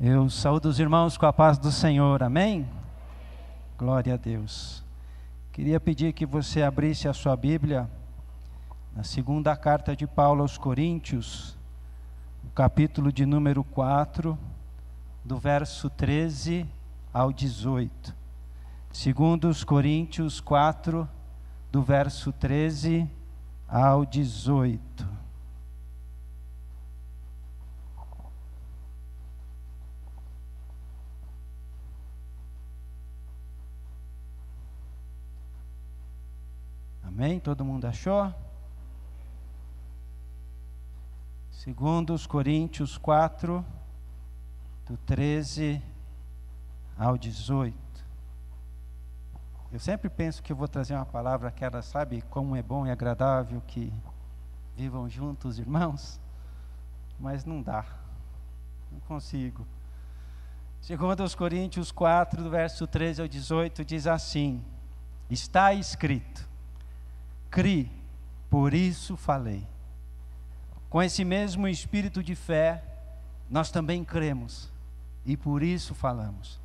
Eu saúdo os irmãos com a paz do Senhor, amém? Glória a Deus. Queria pedir que você abrisse a sua Bíblia na segunda carta de Paulo aos Coríntios, o capítulo de número 4, do verso 13 ao 18. Segundo os Coríntios 4, do verso 13 ao 18. Amém? Todo mundo achou? Segundo os Coríntios 4, do 13 ao 18. Eu sempre penso que eu vou trazer uma palavra que ela sabe como é bom e agradável que vivam juntos os irmãos, mas não dá, não consigo. Segundo os Coríntios 4, do verso 13 ao 18, diz assim: está escrito, cri, por isso falei. Com esse mesmo espírito de fé, nós também cremos, e por isso falamos.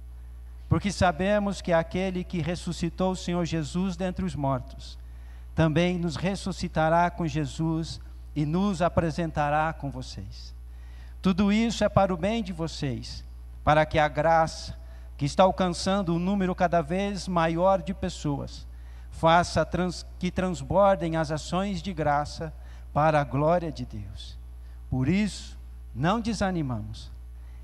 Porque sabemos que aquele que ressuscitou o Senhor Jesus dentre os mortos, também nos ressuscitará com Jesus e nos apresentará com vocês. Tudo isso é para o bem de vocês, para que a graça, que está alcançando um número cada vez maior de pessoas, faça que transbordem as ações de graça para a glória de Deus. Por isso, não desanimamos.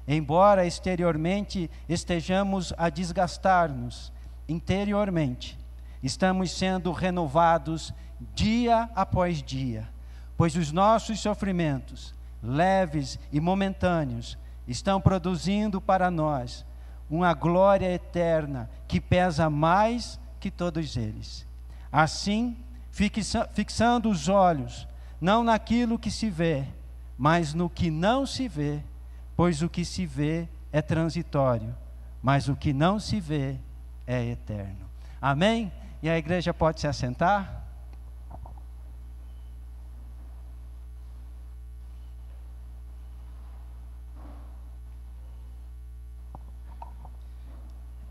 Embora exteriormente estejamos a desgastar-nos, interiormente estamos sendo renovados dia após dia, pois os nossos sofrimentos, leves e momentâneos, estão produzindo para nós uma glória eterna que pesa mais que todos eles. Assim, fixando os olhos, não naquilo que se vê, mas no que não se vê, pois o que se vê é transitório, mas o que não se vê é eterno. Amém? E a igreja pode se assentar?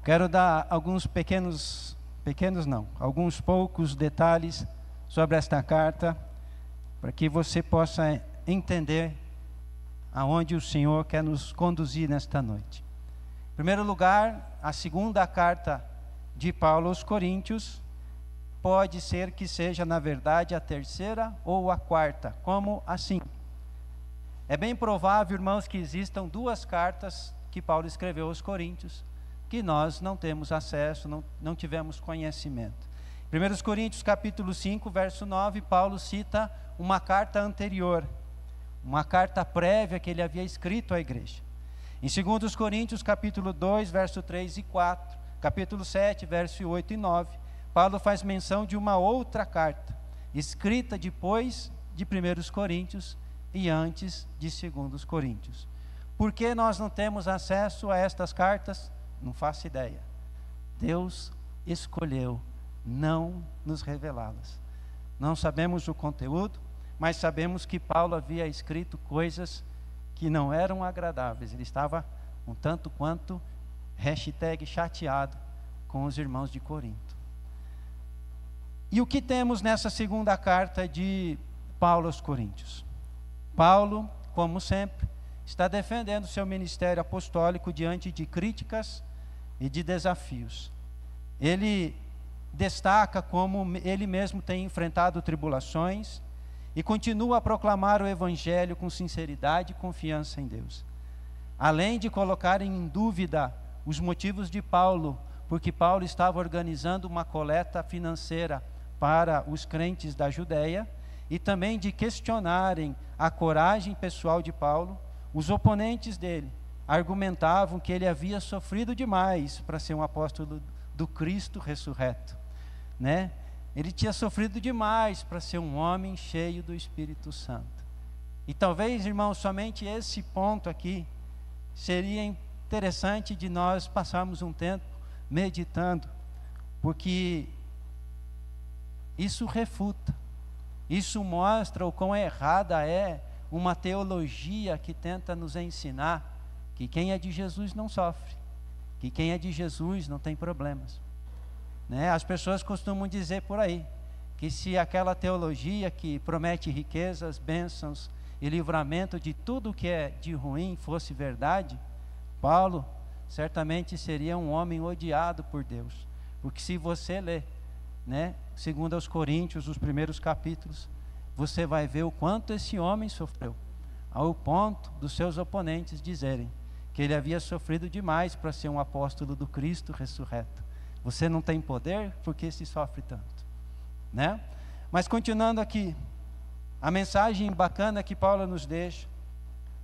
Quero dar alguns alguns poucos detalhes sobre esta carta, para que você possa entender aonde o Senhor quer nos conduzir nesta noite. Em primeiro lugar, a segunda carta de Paulo aos Coríntios, pode ser que seja, na verdade, a terceira ou a quarta. Como assim? É bem provável, irmãos, que existam duas cartas que Paulo escreveu aos Coríntios, que nós não temos acesso, não tivemos conhecimento. 1 Coríntios capítulo 5, verso 9, Paulo cita uma carta anterior, uma carta prévia que ele havia escrito à igreja. Em 2 Coríntios capítulo 2, verso 3 e 4, capítulo 7, verso 8 e 9, Paulo faz menção de uma outra carta, escrita depois de 1 Coríntios e antes de 2 Coríntios. Por que nós não temos acesso a estas cartas? Não faço ideia. Deus escolheu não nos revelá-las. Não sabemos o conteúdo, mas sabemos que Paulo havia escrito coisas que não eram agradáveis. Ele estava um tanto quanto chateado com os irmãos de Corinto. E o que temos nessa segunda carta de Paulo aos Coríntios? Paulo, como sempre, está defendendo seu ministério apostólico diante de críticas e de desafios. Ele destaca como ele mesmo tem enfrentado tribulações e continua a proclamar o evangelho com sinceridade e confiança em Deus. Além de colocar em dúvida os motivos de Paulo, porque Paulo estava organizando uma coleta financeira para os crentes da Judéia, e também de questionarem a coragem pessoal de Paulo, os oponentes dele argumentavam que ele havia sofrido demais para ser um apóstolo do Cristo ressurreto, né? Ele tinha sofrido demais para ser um homem cheio do Espírito Santo. E talvez, irmãos, somente esse ponto aqui seria interessante de nós passarmos um tempo meditando, porque isso refuta, isso mostra o quão errada é uma teologia que tenta nos ensinar que quem é de Jesus não sofre, que quem é de Jesus não tem problemas, né? As pessoas costumam dizer por aí, que se aquela teologia que promete riquezas, bênçãos e livramento de tudo que é de ruim fosse verdade, Paulo certamente seria um homem odiado por Deus. Porque se você ler, né, segundo aos Coríntios, os primeiros capítulos, você vai ver o quanto esse homem sofreu, ao ponto dos seus oponentes dizerem que ele havia sofrido demais para ser um apóstolo do Cristo ressurreto. Você não tem poder, por que se sofre tanto? Né? Mas continuando aqui, a mensagem bacana que Paulo nos deixa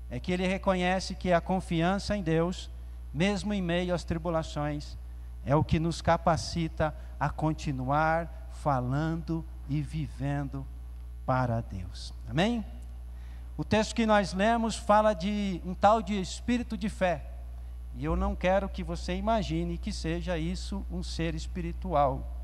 é que ele reconhece que a confiança em Deus, mesmo em meio às tribulações, é o que nos capacita a continuar falando e vivendo para Deus. Amém? O texto que nós lemos fala de um tal de espírito de fé. E eu não quero que você imagine que seja isso um ser espiritual,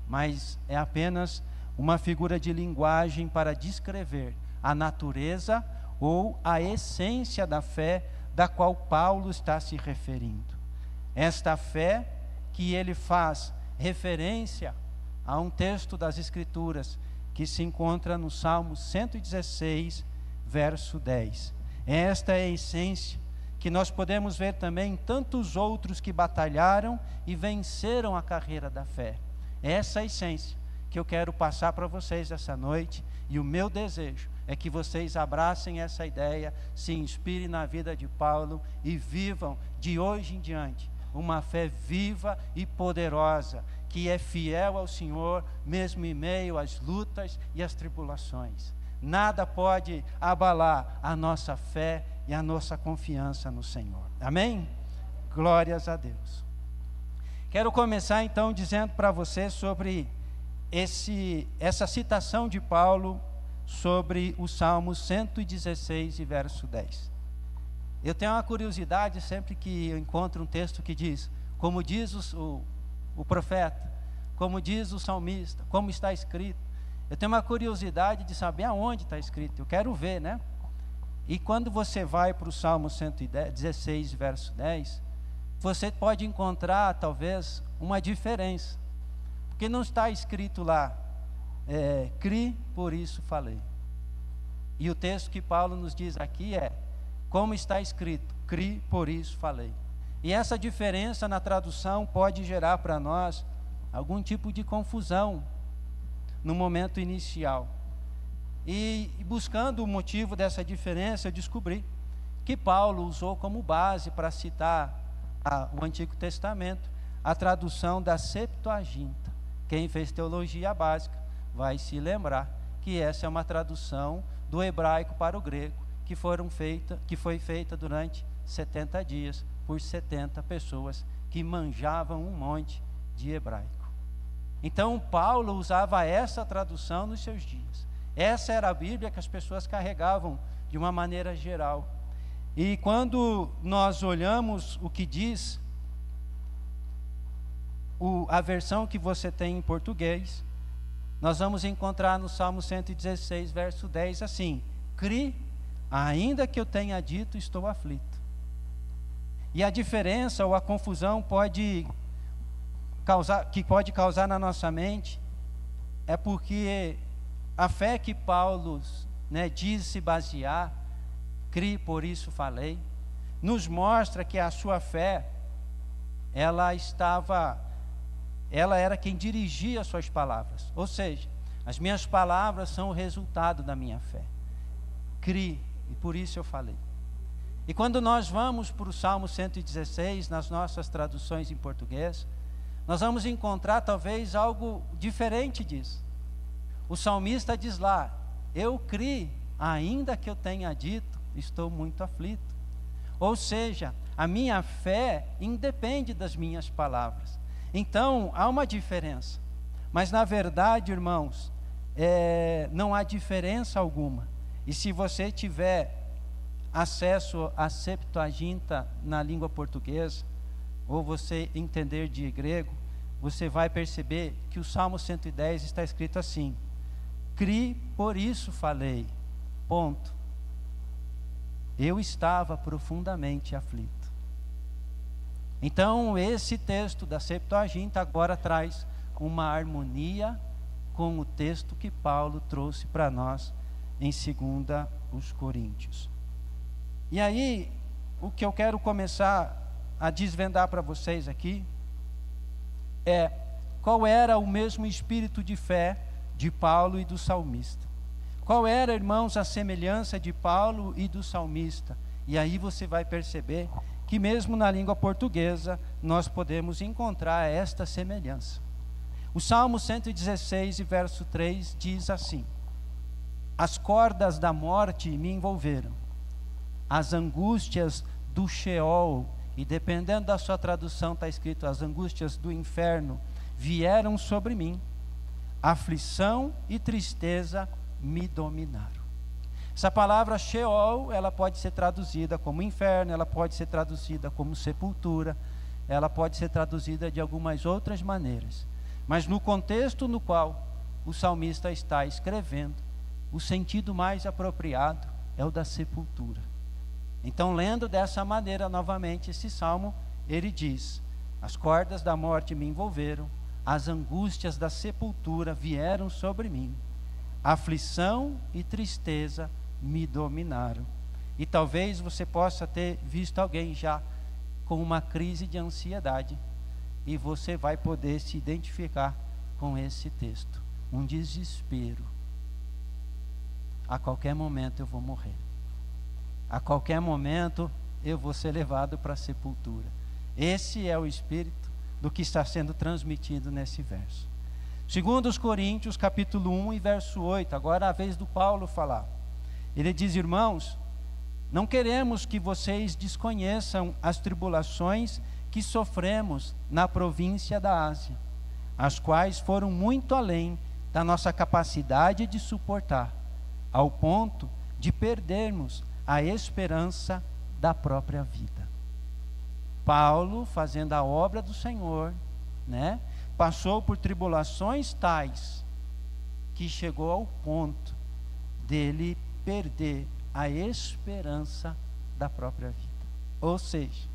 mas é apenas uma figura de linguagem para descrever a natureza ou a essência da fé da qual Paulo está se referindo. Esta fé que ele faz referência a um texto das Escrituras que se encontra no Salmo 116, verso 10. Esta é a essência que nós podemos ver também em tantos outros que batalharam e venceram a carreira da fé. Essa é a essência que eu quero passar para vocês essa noite, e o meu desejo é que vocês abracem essa ideia, se inspirem na vida de Paulo e vivam de hoje em diante uma fé viva e poderosa, que é fiel ao Senhor, mesmo em meio às lutas e às tribulações. Nada pode abalar a nossa fé e a nossa confiança no Senhor. Amém? Glórias a Deus. Quero começar então dizendo para você sobre essa citação de Paulo sobre o Salmo 116 e verso 10. Eu tenho uma curiosidade sempre que eu encontro um texto que diz, como diz o profeta, como diz o salmista, como está escrito. Eu tenho uma curiosidade de saber aonde está escrito, eu quero ver, né? E quando você vai para o Salmo 116, verso 10, você pode encontrar talvez uma diferença, porque não está escrito lá, cri, por isso falei. E o texto que Paulo nos diz aqui é, como está escrito, cri, por isso falei. E essa diferença na tradução pode gerar para nós algum tipo de confusão no momento inicial. E buscando o motivo dessa diferença, eu descobri que Paulo usou como base para citar o Antigo Testamento a tradução da Septuaginta. Quem fez teologia básica vai se lembrar que essa é uma tradução do hebraico para o grego, que foi feita durante 70 dias por 70 pessoas que manjavam um monte de hebraico. Então Paulo usava essa tradução nos seus dias. Essa era a Bíblia que as pessoas carregavam de uma maneira geral. E quando nós olhamos o que diz a versão que você tem em português, nós vamos encontrar no Salmo 116, verso 10, assim: cri, ainda que eu tenha dito, estou aflito. E a diferença ou a confusão que pode causar na nossa mente é porque a fé que Paulo, diz se basear, cri, por isso falei, nos mostra que a sua fé, ela era quem dirigia as suas palavras. Ou seja, as minhas palavras são o resultado da minha fé. Cri, e por isso eu falei. E quando nós vamos para o Salmo 116, nas nossas traduções em português, nós vamos encontrar talvez algo diferente disso. O salmista diz lá, eu cri, ainda que eu tenha dito, estou muito aflito. Ou seja, a minha fé independe das minhas palavras. Então, há uma diferença. Mas, na verdade, irmãos, não há diferença alguma. E se você tiver acesso à Septuaginta na língua portuguesa, ou você entender de grego, você vai perceber que o Salmo 110 está escrito assim: cri, por isso falei. Ponto. eu estava profundamente aflito. Então, esse texto da Septuaginta agora traz uma harmonia com o texto que Paulo trouxe para nós em 2 os Coríntios. E aí, o que eu quero começar a desvendar para vocês aqui é qual era o mesmo espírito de fé de Paulo e do salmista. Qual era, irmãos, a semelhança de Paulo e do salmista? E aí você vai perceber que mesmo na língua portuguesa nós podemos encontrar esta semelhança. O Salmo 116, verso 3 diz assim: as cordas da morte me envolveram, as angústias do Sheol, e dependendo da sua tradução está escrito as angústias do inferno, vieram sobre mim, aflição e tristeza me dominaram. Essa palavra Sheol, ela pode ser traduzida como inferno, ela pode ser traduzida como sepultura, ela pode ser traduzida de algumas outras maneiras. Mas no contexto no qual o salmista está escrevendo, o sentido mais apropriado é o da sepultura. Então, lendo dessa maneira novamente esse salmo, ele diz: as cordas da morte me envolveram, as angústias da sepultura vieram sobre mim, aflição e tristeza me dominaram. E talvez você possa ter visto alguém já com uma crise de ansiedade, e você vai poder se identificar com esse texto. Um desespero. A qualquer momento eu vou morrer. A qualquer momento eu vou ser levado para a sepultura. Esse é o espírito do que está sendo transmitido nesse verso. 2 Coríntios, capítulo 1 e verso 8, agora é a vez do Paulo falar. Ele diz: irmãos, não queremos que vocês desconheçam as tribulações que sofremos na província da Ásia, as quais foram muito além da nossa capacidade de suportar, ao ponto de perdermos a esperança da própria vida. Paulo, fazendo a obra do Senhor, passou por tribulações tais que chegou ao ponto dele perder a esperança da própria vida. Ou seja,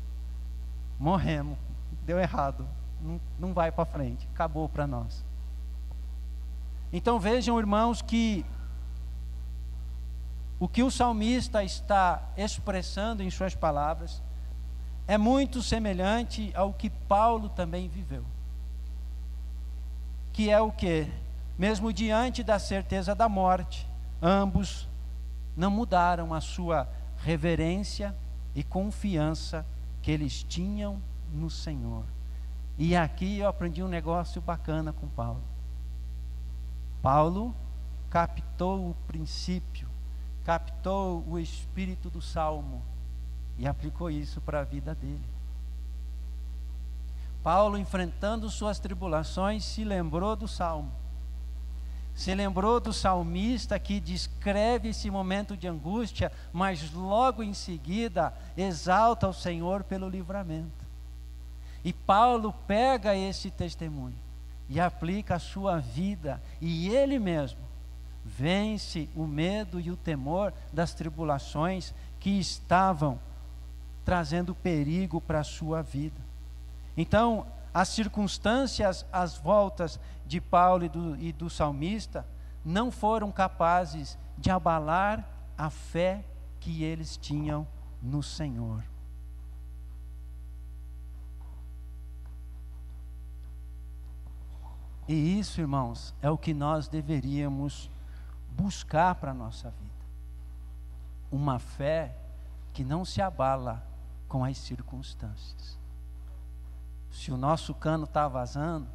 morremos, deu errado, não vai para frente, acabou para nós. Então vejam, irmãos, que o que o salmista está expressando em suas palavras é muito semelhante ao que Paulo também viveu. Que é o quê? Mesmo diante da certeza da morte, ambos não mudaram a sua reverência e confiança que eles tinham no Senhor. E aqui eu aprendi um negócio bacana com Paulo. Paulo captou o princípio, captou o espírito do Salmo e aplicou isso para a vida dele. Paulo, enfrentando suas tribulações, se lembrou do Salmo. Se lembrou do salmista que descreve esse momento de angústia, mas logo em seguida exalta o Senhor pelo livramento. E Paulo pega esse testemunho e aplica a sua vida, e ele mesmo vence o medo e o temor das tribulações que estavam trazendo perigo para a sua vida. Então, as circunstâncias às voltas de Paulo e do salmista não foram capazes de abalar a fé que eles tinham no Senhor. E isso, irmãos, é o que nós deveríamos buscar para a nossa vida. Uma fé que não se abala com as circunstâncias. Se o nosso cano está vazando,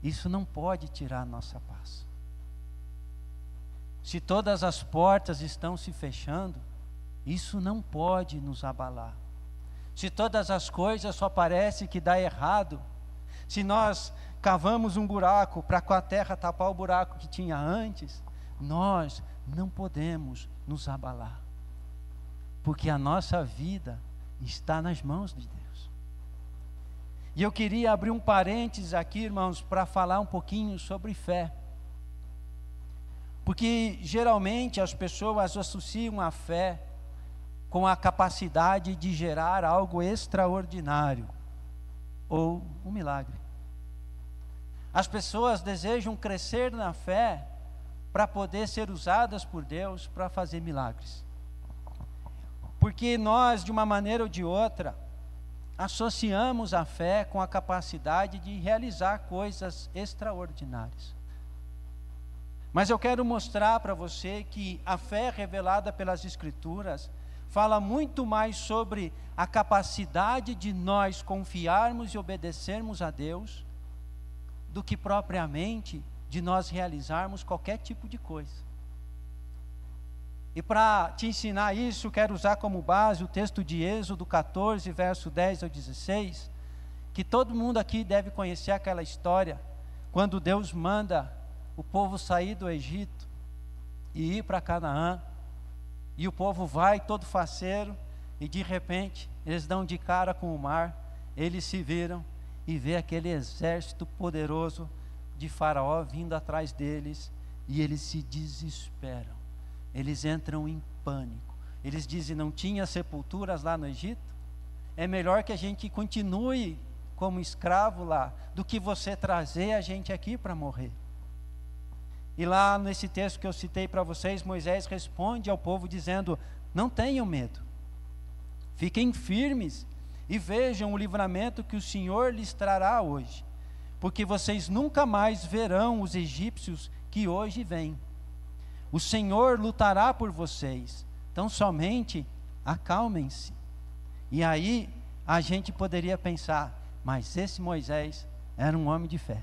isso não pode tirar a nossa paz. Se todas as portas estão se fechando, isso não pode nos abalar. Se todas as coisas só parece que dá errado, se nós cavamos um buraco para com a terra tapar o buraco que tinha antes, nós não podemos nos abalar, porque a nossa vida está nas mãos de Deus. E eu queria abrir um parênteses aqui, irmãos, para falar um pouquinho sobre fé. Porque geralmente as pessoas associam a fé com a capacidade de gerar algo extraordinário ou um milagre. As pessoas desejam crescer na fé para poder ser usadas por Deus para fazer milagres. Porque nós, de uma maneira ou de outra, associamos a fé com a capacidade de realizar coisas extraordinárias. Mas eu quero mostrar para você que a fé revelada pelas Escrituras fala muito mais sobre a capacidade de nós confiarmos e obedecermos a Deus do que propriamente de nós realizarmos qualquer tipo de coisa. E para te ensinar isso, quero usar como base o texto de Êxodo 14, verso 10 ao 16, que todo mundo aqui deve conhecer aquela história, quando Deus manda o povo sair do Egito e ir para Canaã, e o povo vai todo faceiro, e de repente eles dão de cara com o mar, eles se viram e vê aquele exército poderoso de Faraó vindo atrás deles, e eles se desesperam, eles entram em pânico, eles dizem: não tinha sepulturas lá no Egito? É melhor que a gente continue como escravo lá, do que você trazer a gente aqui para morrer. E lá nesse texto que eu citei para vocês, Moisés responde ao povo dizendo: não tenham medo, fiquem firmes e vejam o livramento que o Senhor lhes trará hoje, porque vocês nunca mais verão os egípcios que hoje vêm. O Senhor lutará por vocês, então somente acalmem-se. E aí a gente poderia pensar: mas esse Moisés era um homem de fé.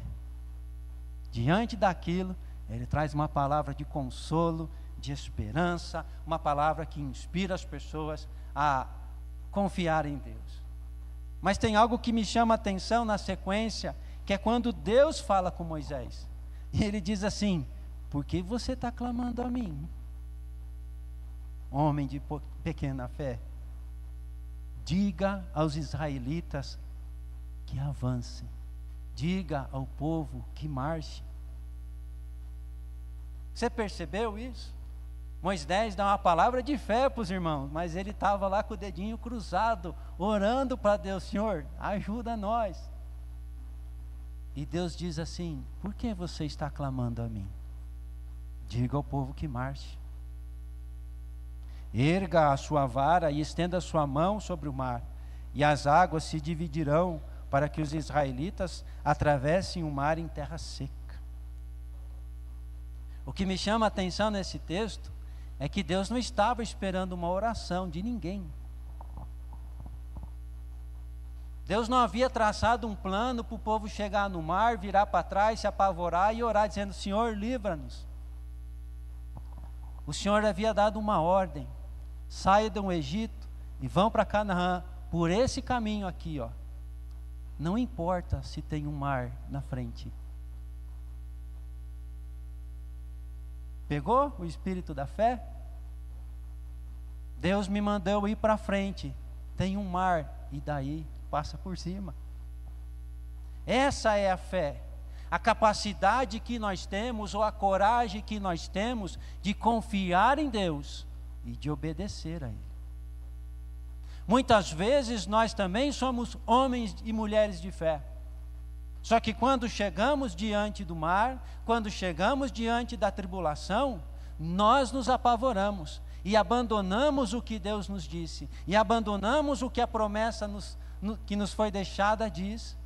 Diante daquilo, ele traz uma palavra de consolo, de esperança, uma palavra que inspira as pessoas a confiar em Deus. Mas tem algo que me chama a atenção na sequência, que é quando Deus fala com Moisés. E ele diz assim: por que você está clamando a mim, homem de pequena fé? Diga aos israelitas que avancem, diga ao povo que marche. Você percebeu isso? Moisés dá uma palavra de fé para os irmãos, mas ele estava lá com o dedinho cruzado, orando para Deus: Senhor, ajuda nós. E Deus diz assim: por que você está clamando a mim? Diga ao povo que marche. Erga a sua vara e estenda a sua mão sobre o mar, e as águas se dividirão, para que os israelitas atravessem o mar em terra seca. O que me chama a atenção nesse texto é que Deus não estava esperando uma oração de ninguém. Deus não havia traçado um plano para o povo chegar no mar, virar para trás, se apavorar e orar dizendo: Senhor, livra-nos. O Senhor havia dado uma ordem: saiam do Egito e vão para Canaã, por esse caminho aqui, ó. Não importa se tem um mar na frente. Pegou o espírito da fé? Deus me mandou ir para frente, tem um mar, e daí passa por cima. Essa é a fé, a capacidade que nós temos, ou a coragem que nós temos de confiar em Deus e de obedecer a Ele. Muitas vezes nós também somos homens e mulheres de fé. Só que quando chegamos diante do mar, quando chegamos diante da tribulação, nós nos apavoramos e abandonamos o que Deus nos disse, e abandonamos o que a promessa que nos foi deixada diz,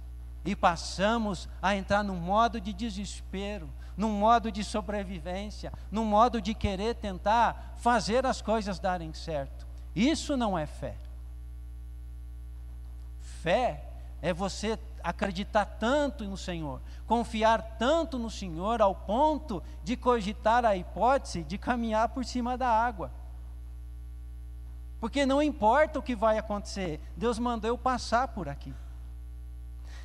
e passamos a entrar num modo de desespero, num modo de sobrevivência, num modo de querer tentar fazer as coisas darem certo. Isso não é fé. Fé é você acreditar tanto no Senhor, confiar tanto no Senhor, ao ponto de cogitar a hipótese de caminhar por cima da água. Porque não importa o que vai acontecer, Deus mandou eu passar por aqui.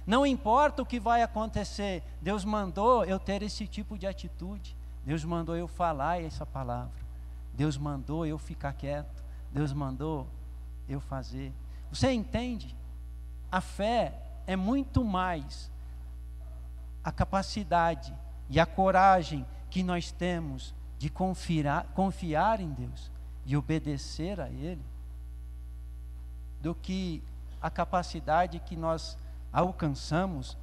Não importa o que vai acontecer, Deus mandou eu ter esse tipo de atitude. Deus mandou eu falar essa palavra. Deus mandou eu ficar quieto. Deus mandou eu fazer. Você entende? A fé é muito mais a capacidade e a coragem que nós temos de confiar em Deus e obedecer a Ele, do que a capacidade que nós alcançamos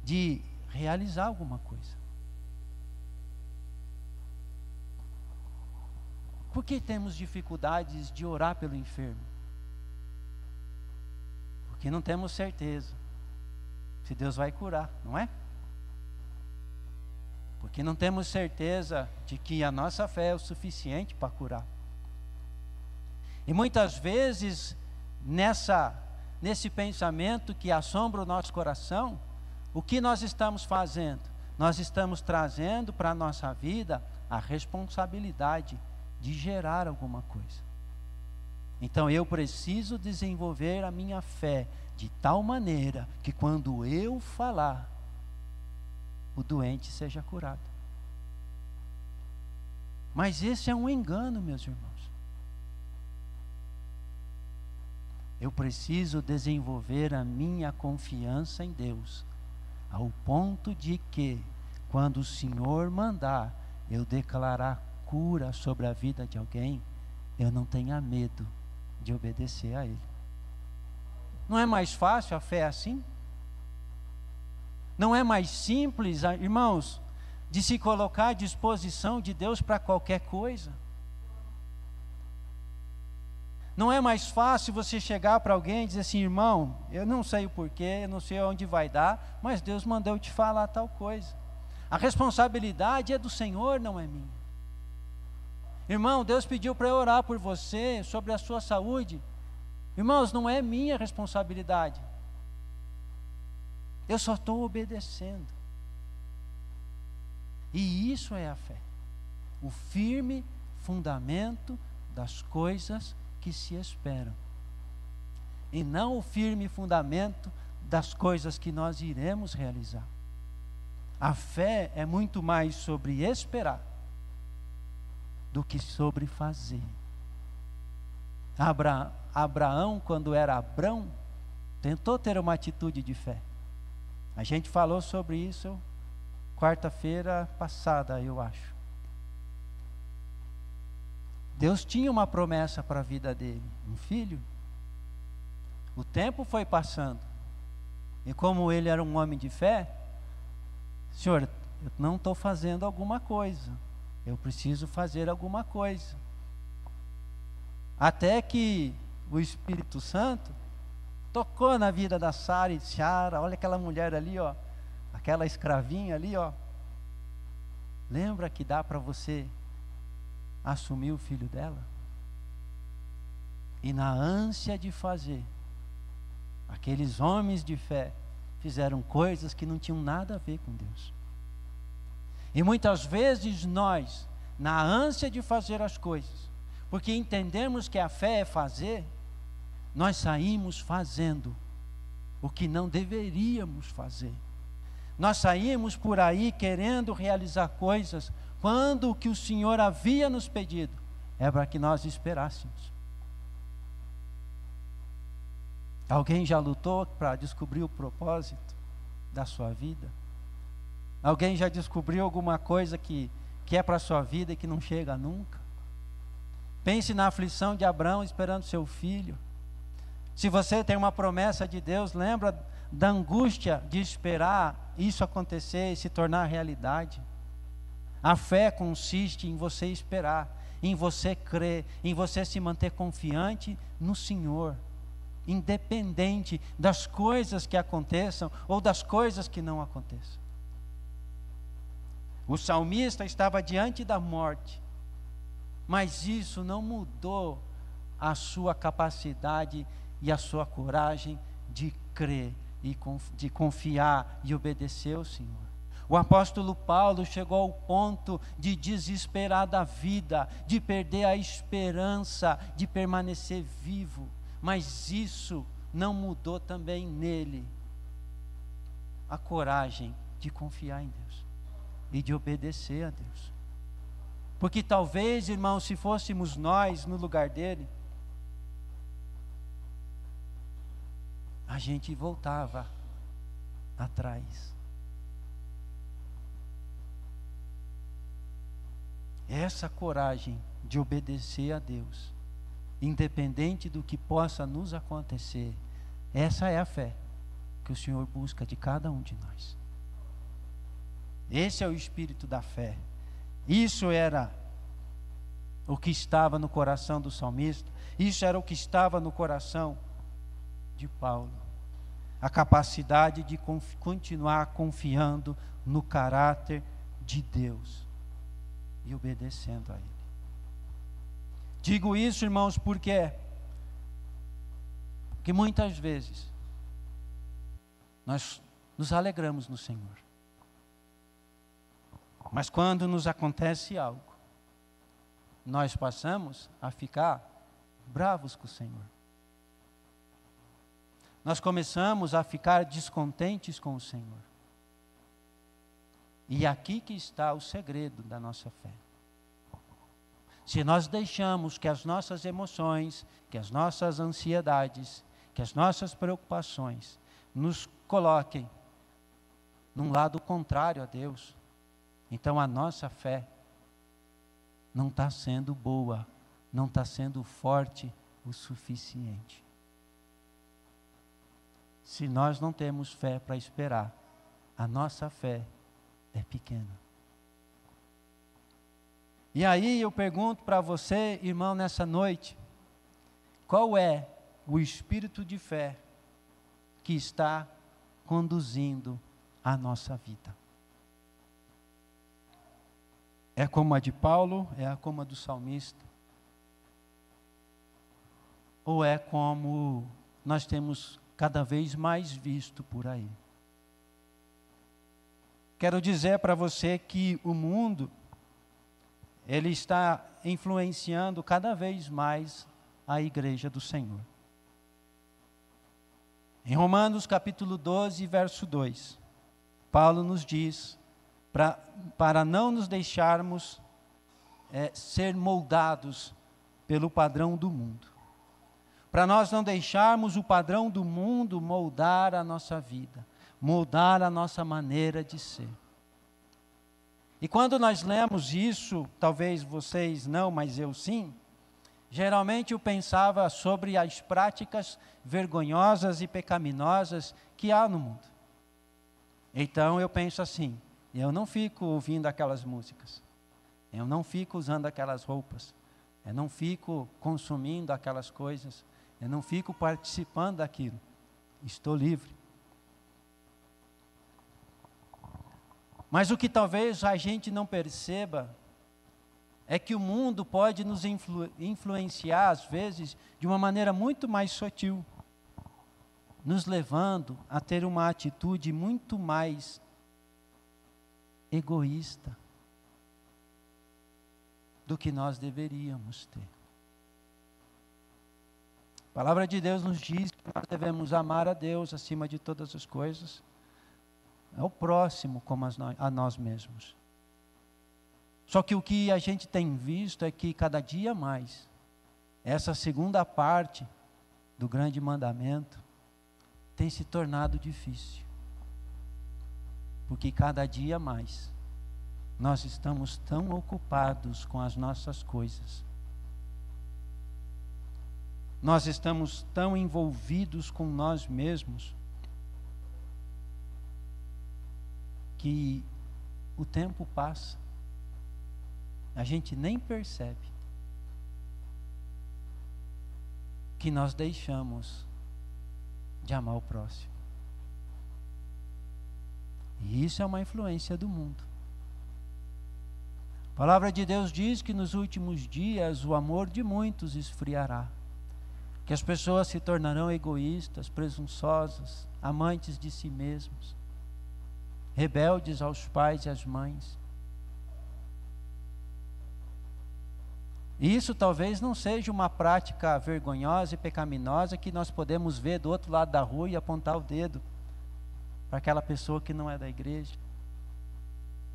de realizar alguma coisa. Por que temos dificuldades de orar pelo enfermo? Porque não temos certeza se Deus vai curar, não é? Porque não temos certeza de que a nossa fé é o suficiente para curar. E muitas vezes, nesse pensamento que assombra o nosso coração, o que nós estamos fazendo? Nós estamos trazendo para a nossa vida a responsabilidade de gerar alguma coisa. Então eu preciso desenvolver a minha fé de tal maneira que quando eu falar, o doente seja curado. Mas esse é um engano, meus irmãos. Eu preciso desenvolver a minha confiança em Deus, ao ponto de que, quando o Senhor mandar eu declarar cura sobre a vida de alguém, eu não tenha medo de obedecer a Ele. Não é mais fácil a fé assim? Não é mais simples, irmãos, de se colocar à disposição de Deus para qualquer coisa? Não é mais fácil você chegar para alguém e dizer assim: irmão, eu não sei o porquê, eu não sei onde vai dar, mas Deus mandou eu te falar tal coisa. A responsabilidade é do Senhor, não é minha. Irmão, Deus pediu para eu orar por você, sobre a sua saúde. Irmãos, não é minha responsabilidade. Eu só estou obedecendo. E isso é a fé. O firme fundamento das coisas que se esperam. E não o firme fundamento das coisas que nós iremos realizar. A fé é muito mais sobre esperar do que sobre fazer. Abraão, quando era Abrão, tentou ter uma atitude de fé. A gente falou sobre isso quarta-feira passada, eu acho. Deus tinha uma promessa para a vida dele, um filho. O tempo foi passando. E como ele era um homem de fé, Senhor, eu não estou fazendo alguma coisa. Eu preciso fazer alguma coisa. Até que o Espírito Santo tocou na vida da Sara e disse: Sara, olha aquela mulher ali, ó, aquela escravinha ali, ó. Lembra que dá para você assumir o filho dela? E na ânsia de fazer, aqueles homens de fé fizeram coisas que não tinham nada a ver com Deus. E muitas vezes nós, na ânsia de fazer as coisas, porque entendemos que a fé é fazer, nós saímos fazendo o que não deveríamos fazer. Nós saímos por aí querendo realizar coisas, quando o que o Senhor havia nos pedido é para que nós esperássemos. Alguém já lutou para descobrir o propósito da sua vida? Alguém já descobriu alguma coisa que é para a sua vida e que não chega nunca? Pense na aflição de Abraão esperando seu filho. Se você tem uma promessa de Deus, lembra da angústia de esperar isso acontecer e se tornar realidade. A fé consiste em você esperar, em você crer, em você se manter confiante no Senhor, independente das coisas que aconteçam ou das coisas que não aconteçam. O salmista estava diante da morte, mas isso não mudou a sua capacidade e a sua coragem de crer e de confiar e obedecer ao Senhor. O apóstolo Paulo chegou ao ponto de desesperar da vida, de perder a esperança de permanecer vivo, mas isso não mudou também nele a coragem de confiar em Deus e de obedecer a Deus. Porque talvez, irmãos, se fôssemos nós no lugar dele, a gente voltava atrás. Essa coragem de obedecer a Deus independente do que possa nos acontecer. Essa é a fé que o Senhor busca de cada um de nós. Esse é o espírito da fé. Isso era o que estava no coração do salmista. Isso era o que estava no coração de Paulo. A capacidade de continuar confiando no caráter de Deus e obedecendo a Ele. Digo isso, irmãos, porque muitas vezes nós nos alegramos no Senhor. Mas quando nos acontece algo, nós passamos a ficar bravos com o Senhor. Nós começamos a ficar descontentes com o Senhor. E aqui que está o segredo da nossa fé. Se nós deixamos que as nossas emoções, que as nossas ansiedades, que as nossas preocupações nos coloquem num lado contrário a Deus, então a nossa fé não está sendo boa, não está sendo forte o suficiente. Se nós não temos fé para esperar, a nossa fé é pequena. E aí eu pergunto para você, irmão, nessa noite, qual é o espírito de fé que está conduzindo a nossa vida? É como a de Paulo? É como a do salmista? Ou é como nós temos cada vez mais visto por aí? Quero dizer para você que o mundo, ele está influenciando cada vez mais a igreja do Senhor. Em Romanos capítulo 12, verso 2, Paulo nos diz, para não nos deixarmos ser moldados pelo padrão do mundo. Para nós não deixarmos o padrão do mundo moldar a nossa vida, moldar a nossa maneira de ser. E quando nós lemos isso, talvez vocês não, mas eu sim, geralmente eu pensava sobre as práticas vergonhosas e pecaminosas que há no mundo. Então eu penso assim, eu não fico ouvindo aquelas músicas, eu não fico usando aquelas roupas, eu não fico consumindo aquelas coisas, eu não fico participando daquilo, estou livre. Mas o que talvez a gente não perceba é que o mundo pode nos influenciar, às vezes, de uma maneira muito mais sutil, nos levando a ter uma atitude muito mais egoísta do que nós deveríamos ter. A palavra de Deus nos diz que nós devemos amar a Deus acima de todas as coisas, ao próximo como a nós mesmos. Só que o que a gente tem visto é que cada dia mais, essa segunda parte do grande mandamento tem se tornado difícil. Porque cada dia mais nós estamos tão ocupados com as nossas coisas. Nós estamos tão envolvidos com nós mesmos que o tempo passa. A gente nem percebe que nós deixamos de amar o próximo. E isso é uma influência do mundo. A palavra de Deus diz que nos últimos dias o amor de muitos esfriará, que as pessoas se tornarão egoístas, presunçosas, amantes de si mesmos, rebeldes aos pais e às mães. E isso talvez não seja uma prática vergonhosa e pecaminosa que nós podemos ver do outro lado da rua e apontar o dedo para aquela pessoa que não é da igreja.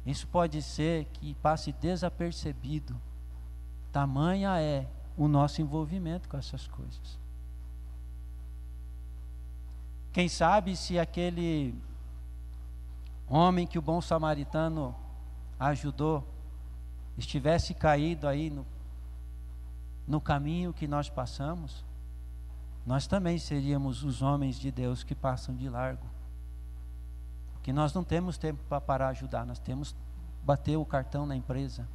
Isso pode ser que passe desapercebido. Tamanha é o nosso envolvimento com essas coisas. Quem sabe se aquele homem que o bom samaritano ajudou estivesse caído aí no no caminho que nós passamos, nós também seríamos os homens de Deus que passam de largo. Porque nós não temos tempo para parar a ajudar, nós temos que bater o cartão na empresa,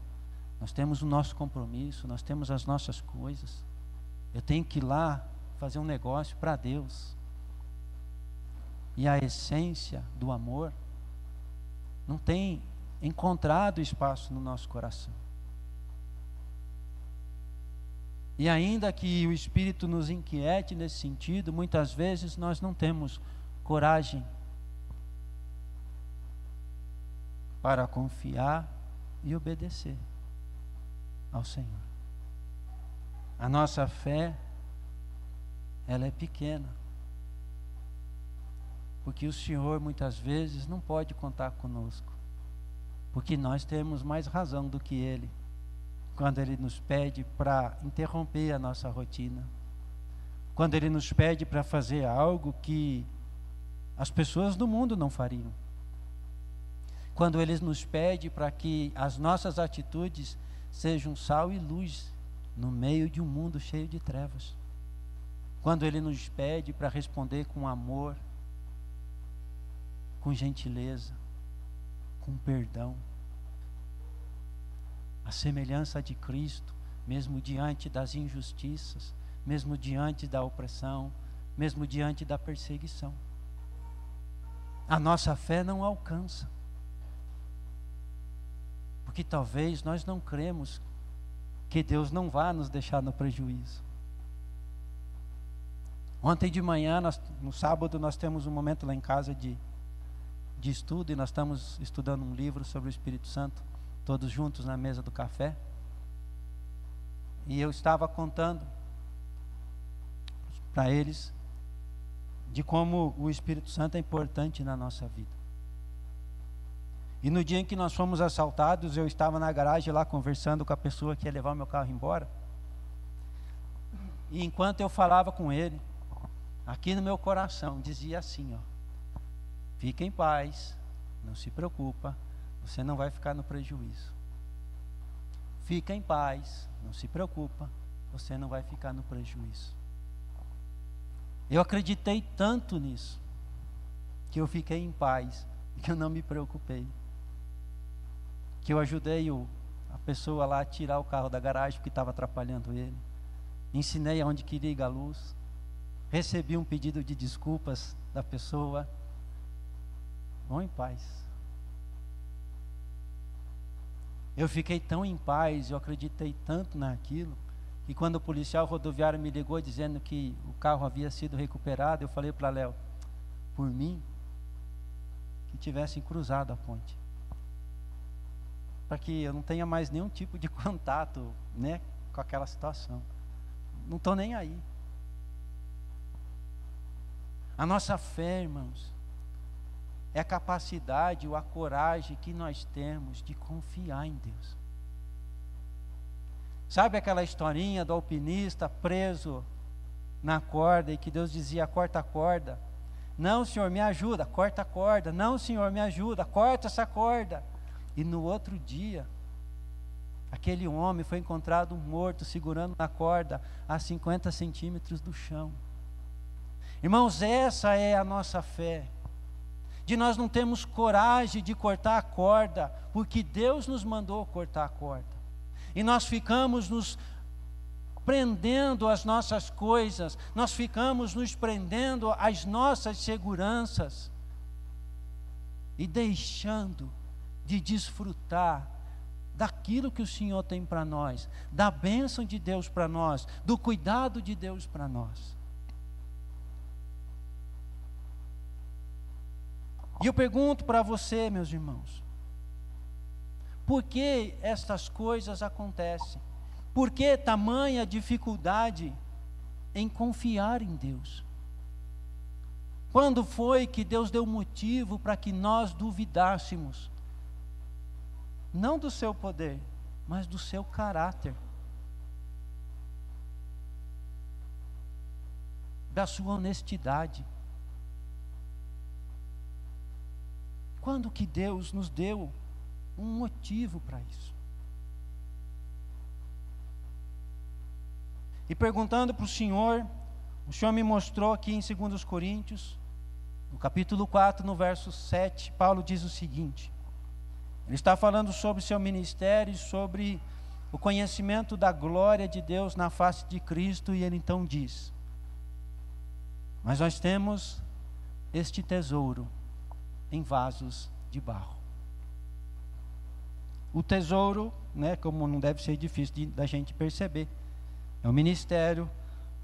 nós temos o nosso compromisso, nós temos as nossas coisas. Eu tenho que ir lá fazer um negócio para Deus. E a essência do amor não tem encontrado espaço no nosso coração. E ainda que o Espírito nos inquiete nesse sentido, muitas vezes nós não temos coragem para confiar e obedecer ao Senhor. A nossa fé, ela é pequena, porque o Senhor muitas vezes não pode contar conosco, porque nós temos mais razão do que Ele, quando Ele nos pede para interromper a nossa rotina, quando Ele nos pede para fazer algo que as pessoas do mundo não fariam, quando Ele nos pede para que as nossas atitudes sejam sal e luz no meio de um mundo cheio de trevas, quando Ele nos pede para responder com amor, com gentileza, com perdão, a semelhança de Cristo, mesmo diante das injustiças, mesmo diante da opressão, mesmo diante da perseguição. A nossa fé não alcança, porque talvez nós não cremos que Deus não vá nos deixar no prejuízo. Ontem de manhã, no sábado, nós temos um momento lá em casa de estudo, e nós estamos estudando um livro sobre o Espírito Santo, todos juntos na mesa do café. E eu estava contando para eles de como o Espírito Santo é importante na nossa vida. E no dia em que nós fomos assaltados, eu estava na garagem lá conversando com a pessoa que ia levar o meu carro embora. E enquanto eu falava com ele, aqui no meu coração dizia assim, ó: fica em paz, não se preocupa, você não vai ficar no prejuízo. Fica em paz, não se preocupa, você não vai ficar no prejuízo. Eu acreditei tanto nisso, que eu fiquei em paz, que eu não me preocupei. Que eu ajudei a pessoa lá a tirar o carro da garagem porque estava atrapalhando ele. Ensinei aonde que liga a luz. Recebi um pedido de desculpas da pessoa. Vão em paz. Eu fiquei tão em paz, eu acreditei tanto naquilo, que quando o policial rodoviário me ligou dizendo que o carro havia sido recuperado, eu falei para Léo, por mim, que tivessem cruzado a ponte, para que eu não tenha mais nenhum tipo de contato, né, com aquela situação. Não estou nem aí. A nossa fé, irmãos, é a capacidade ou a coragem que nós temos de confiar em Deus. Sabe aquela historinha do alpinista preso na corda e que Deus dizia, corta a corda. Não, Senhor, me ajuda, corta a corda. Não, Senhor, me ajuda, corta essa corda. E no outro dia, aquele homem foi encontrado morto, segurando na corda a 50 centímetros do chão. Irmãos, essa é a nossa fé. De nós não temos coragem de cortar a corda, porque Deus nos mandou cortar a corda. E nós ficamos nos prendendo às nossas coisas, nós ficamos nos prendendo às nossas seguranças, e deixando de desfrutar daquilo que o Senhor tem para nós, da bênção de Deus para nós, do cuidado de Deus para nós. E eu pergunto para você, meus irmãos, por que estas coisas acontecem? Por que tamanha dificuldade em confiar em Deus? Quando foi que Deus deu motivo para que nós duvidássemos? Não do seu poder, mas do seu caráter, da sua honestidade. Quando que Deus nos deu um motivo para isso? E perguntando para o Senhor me mostrou aqui em 2 Coríntios, no capítulo 4, no verso 7, Paulo diz o seguinte: ele está falando sobre seu ministério e sobre o conhecimento da glória de Deus na face de Cristo, e ele então diz: mas nós temos este tesouro em vasos de barro. O tesouro, como não deve ser difícil da gente perceber, é o ministério,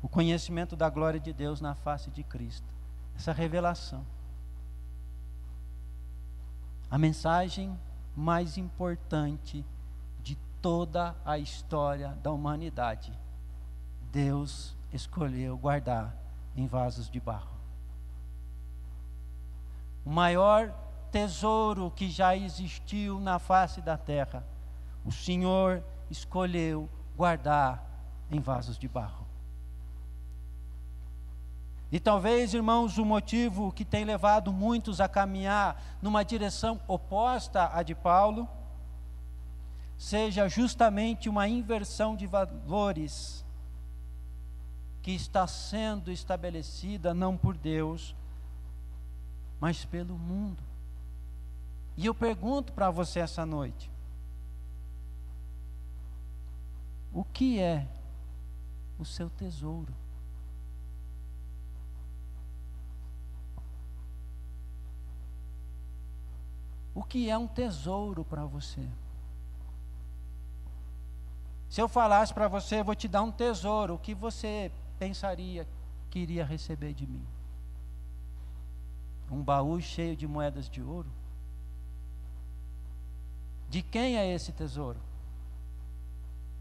o conhecimento da glória de Deus na face de Cristo. Essa revelação. A mensagem mais importante de toda a história da humanidade, Deus escolheu guardar em vasos de barro. O maior tesouro que já existiu na face da terra, o Senhor escolheu guardar em vasos de barro. E talvez, irmãos, o motivo que tem levado muitos a caminhar numa direção oposta à de Paulo seja justamente uma inversão de valores que está sendo estabelecida não por Deus, mas pelo mundo. E eu pergunto para você essa noite: o que é o seu tesouro? O que é um tesouro para você? Se eu falasse para você, eu vou te dar um tesouro, o que você pensaria que iria receber de mim? Um baú cheio de moedas de ouro? De quem é esse tesouro?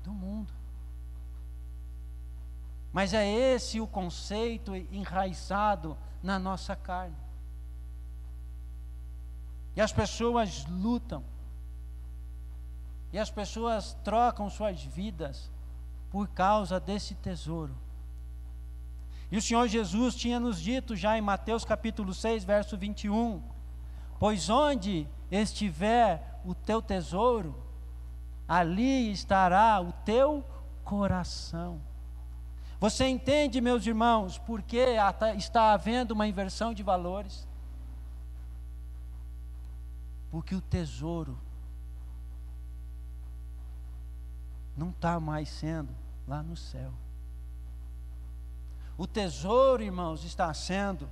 Do mundo. Mas é esse o conceito enraizado na nossa carne. E as pessoas lutam. E as pessoas trocam suas vidas por causa desse tesouro. E o Senhor Jesus tinha nos dito já em Mateus capítulo 6, verso 21, pois onde estiver o teu tesouro, ali estará o teu coração. Você entende, meus irmãos, por que está havendo uma inversão de valores? Porque o tesouro não está mais sendo lá no céu. O tesouro, irmãos, está sendo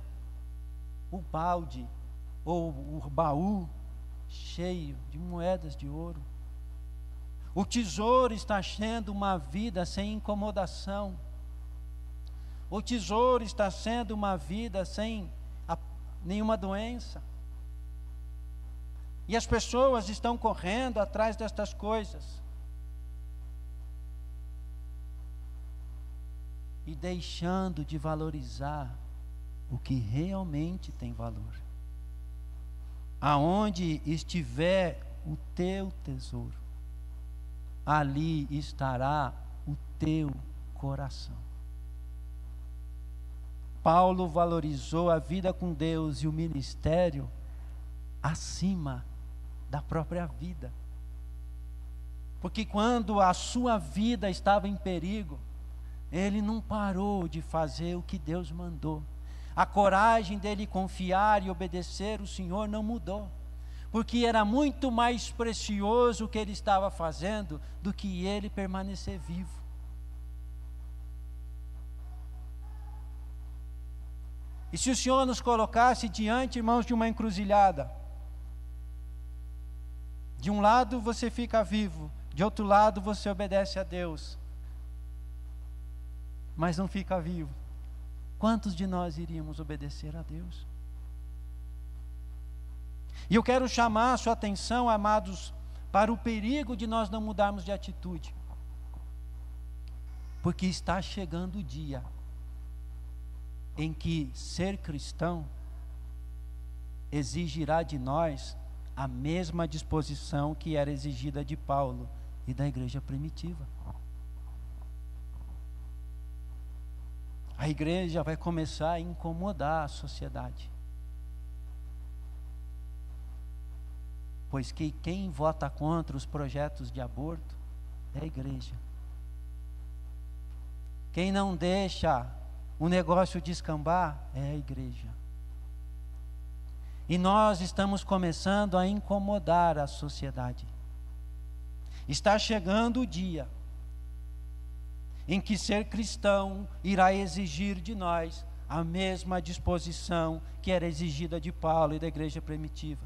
o balde ou o baú cheio de moedas de ouro. O tesouro está sendo uma vida sem incomodação. O tesouro está sendo uma vida sem nenhuma doença. E as pessoas estão correndo atrás destas coisas e deixando de valorizar o que realmente tem valor. Aonde estiver o teu tesouro, ali estará o teu coração. Paulo valorizou a vida com Deus e o ministério acima da própria vida. Porque quando a sua vida estava em perigo, ele não parou de fazer o que Deus mandou. A coragem dele confiar e obedecer o Senhor não mudou, porque era muito mais precioso o que ele estava fazendo do que ele permanecer vivo. E se o Senhor nos colocasse diante, irmãos, de uma encruzilhada, de um lado você fica vivo, de outro lado você obedece a Deus, mas não fica vivo, quantos de nós iríamos obedecer a Deus? E eu quero chamar a sua atenção, amados, para o perigo de nós não mudarmos de atitude, porque está chegando o dia em que ser cristão exigirá de nós a mesma disposição que era exigida de Paulo e da igreja primitiva. A igreja vai começar a incomodar a sociedade, pois que quem vota contra os projetos de aborto é a igreja. quem não deixa o negócio descambar é a igreja. E nós estamos começando a incomodar a sociedade. Está chegando o dia em que ser cristão irá exigir de nós a mesma disposição que era exigida de Paulo e da igreja primitiva.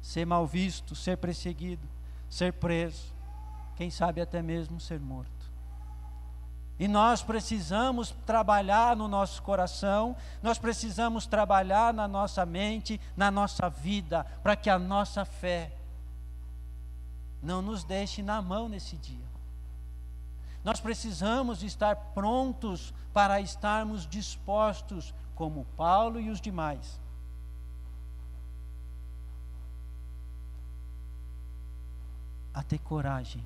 Ser mal visto, ser perseguido, ser preso, quem sabe até mesmo ser morto. E nós precisamos trabalhar no nosso coração, nós precisamos trabalhar na nossa mente, na nossa vida, para que a nossa fé não nos deixe na mão nesse dia. Nós precisamos estar prontos para estarmos dispostos, como Paulo e os demais, a ter coragem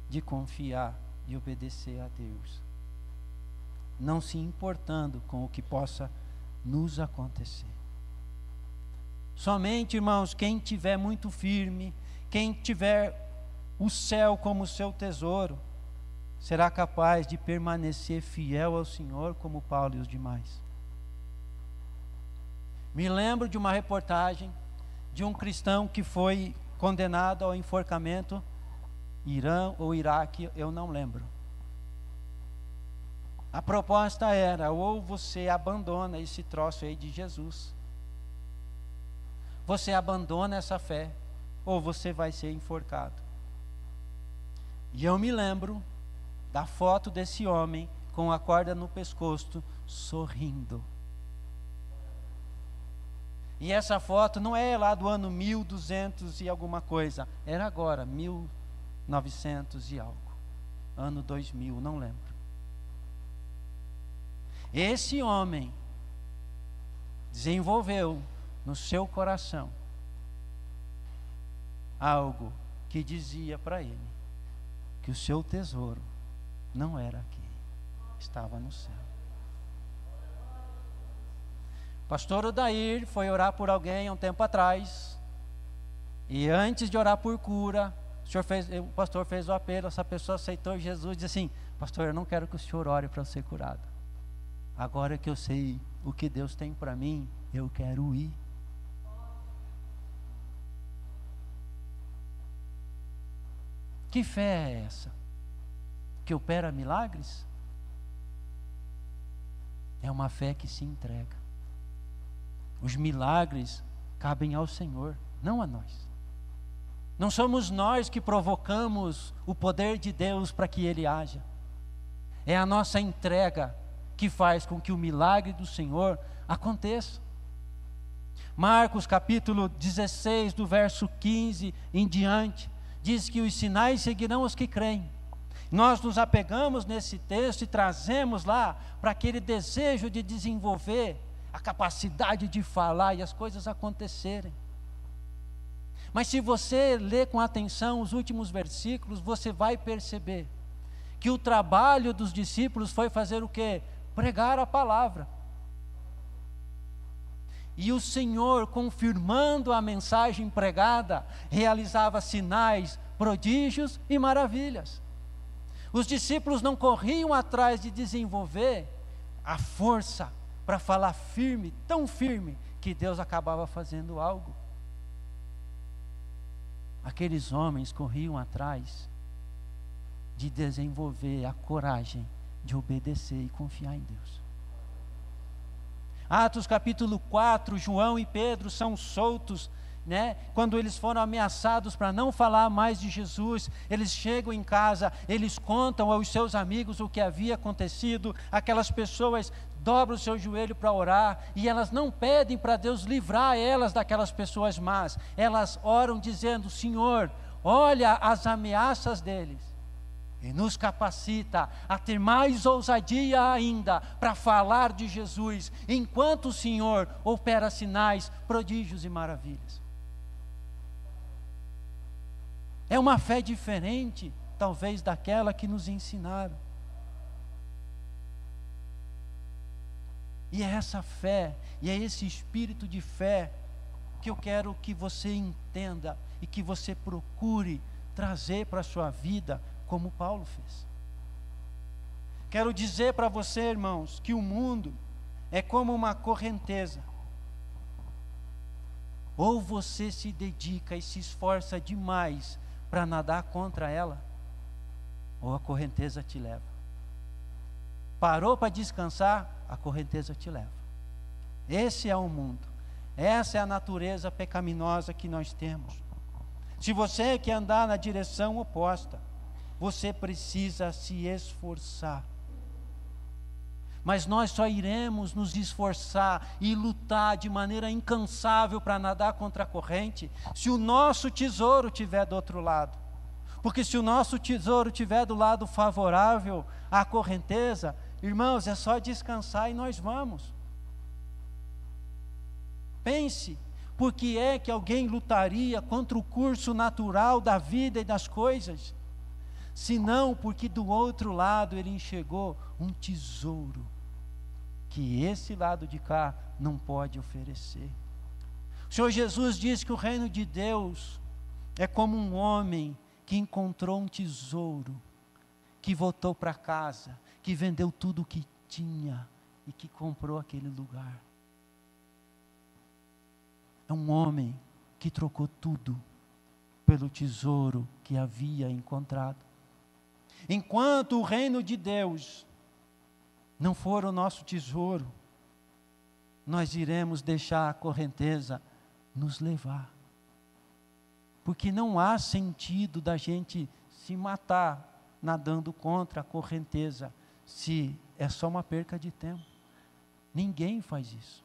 de confiar e obedecer a Deus, não se importando com o que possa nos acontecer. Somente, irmãos, quem tiver muito firme, quem tiver o céu como seu tesouro, será capaz de permanecer fiel ao Senhor como Paulo e os demais. Me lembro de uma reportagem de um cristão que foi condenado ao enforcamento, Irã ou Iraque, eu não lembro. A proposta era: ou você abandona esse troço aí de Jesus, você abandona essa fé, ou você vai ser enforcado. E eu me lembro da foto desse homem com a corda no pescoço, sorrindo. E essa foto não é lá do ano 1200 e alguma coisa, era agora, 1900 e algo, ano 2000, não lembro. Esse homem desenvolveu no seu coração algo que dizia para ele que o seu tesouro não era aqui, estava no céu. Pastor Odair foi orar por alguém há um tempo atrás, e antes de orar por cura, o pastor fez o apelo, essa pessoa aceitou Jesus e disse assim: pastor, eu não quero que o senhor ore para eu ser curado. Agora que eu sei o que Deus tem para mim, eu quero ir. Que fé é essa? Que opera milagres? É uma fé que se entrega. Os milagres cabem ao Senhor, não a nós. Não somos nós que provocamos o poder de Deus para que Ele haja. É a nossa entrega que faz com que o milagre do Senhor aconteça. Marcos capítulo 16, do verso 15 em diante, diz que os sinais seguirão os que creem. Nós nos apegamos nesse texto e trazemos lá para aquele desejo de desenvolver a capacidade de falar e as coisas acontecerem. Mas se você ler com atenção os últimos versículos, você vai perceber que o trabalho dos discípulos foi fazer o quê? Pregar a palavra. E o Senhor, confirmando a mensagem pregada, realizava sinais, prodígios e maravilhas. Os discípulos não corriam atrás de desenvolver a força para falar firme, tão firme, que Deus acabava fazendo algo. Aqueles homens corriam atrás de desenvolver a coragem de obedecer e confiar em Deus. Atos capítulo 4, João e Pedro são soltos, quando eles foram ameaçados para não falar mais de Jesus. Eles chegam em casa, eles contam aos seus amigos o que havia acontecido. Aquelas pessoas dobram o seu joelho para orar, e elas não pedem para Deus livrar elas daquelas pessoas más. Elas oram dizendo: Senhor, olha as ameaças deles e nos capacita a ter mais ousadia ainda para falar de Jesus, enquanto o Senhor opera sinais, prodígios e maravilhas. É uma fé diferente, talvez, daquela que nos ensinaram. E é essa fé, e é esse espírito de fé que eu quero que você entenda e que você procure trazer para a sua vida, como Paulo fez. Quero dizer para você, irmãos, que o mundo é como uma correnteza. Ou você se dedica e se esforça demais para nadar contra ela, ou a correnteza te leva. Parou para descansar, a correnteza te leva. Esse é o mundo. Essa é a natureza pecaminosa que nós temos. Se você quer andar na direção oposta, você precisa se esforçar. Mas nós só iremos nos esforçar e lutar de maneira incansável para nadar contra a corrente, se o nosso tesouro estiver do outro lado. Porque se o nosso tesouro estiver do lado favorável à correnteza, irmãos, é só descansar e nós vamos. Pense, por que é que alguém lutaria contra o curso natural da vida e das coisas? Senão porque do outro lado ele enxergou um tesouro que esse lado de cá não pode oferecer. O Senhor Jesus diz que o reino de Deus é como um homem que encontrou um tesouro, que voltou para casa, que vendeu tudo o que tinha e que comprou aquele lugar. É um homem que trocou tudo pelo tesouro que havia encontrado. Enquanto o reino de Deus não for o nosso tesouro, nós iremos deixar a correnteza nos levar. Porque não há sentido da gente se matar nadando contra a correnteza, se é só uma perca de tempo. Ninguém faz isso.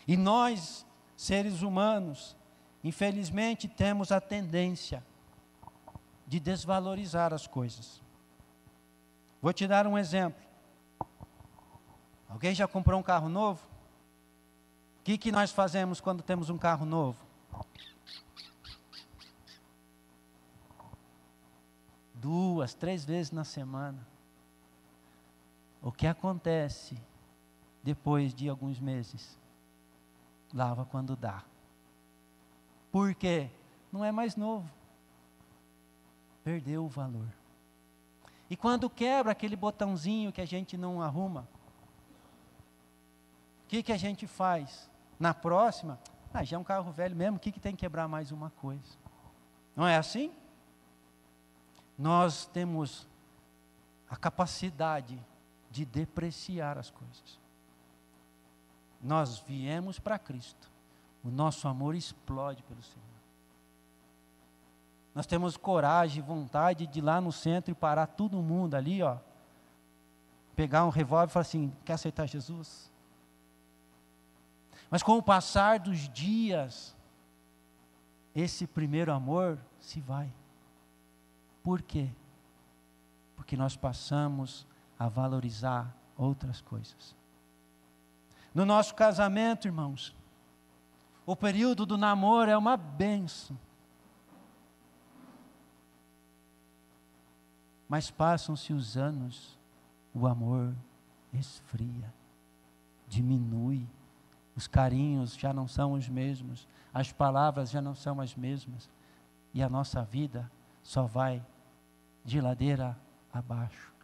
E nós, seres humanos, infelizmente temos a tendência de desvalorizar as coisas. Vou te dar um exemplo. Alguém já comprou um carro novo? O que nós fazemos quando temos um carro novo? 2, 3 vezes na semana. O que acontece depois de alguns meses? Lava quando dá. Por quê? Não é mais novo. Perdeu o valor. E quando quebra aquele botãozinho que a gente não arruma, o que a gente faz? Na próxima, já é um carro velho mesmo, o que tem que quebrar mais uma coisa? Não é assim? Nós temos a capacidade de depreciar as coisas. Nós viemos para Cristo, o nosso amor explode pelo Senhor. Nós temos coragem, vontade de ir lá no centro e parar todo mundo ali, pegar um revólver e falar assim, quer aceitar Jesus? Mas com o passar dos dias, esse primeiro amor se vai. Por quê? Porque nós passamos a valorizar outras coisas. No nosso casamento, irmãos, o período do namoro é uma bênção. Mas passam-se os anos, o amor esfria, diminui, os carinhos já não são os mesmos, as palavras já não são as mesmas, e a nossa vida só vai de ladeira abaixo,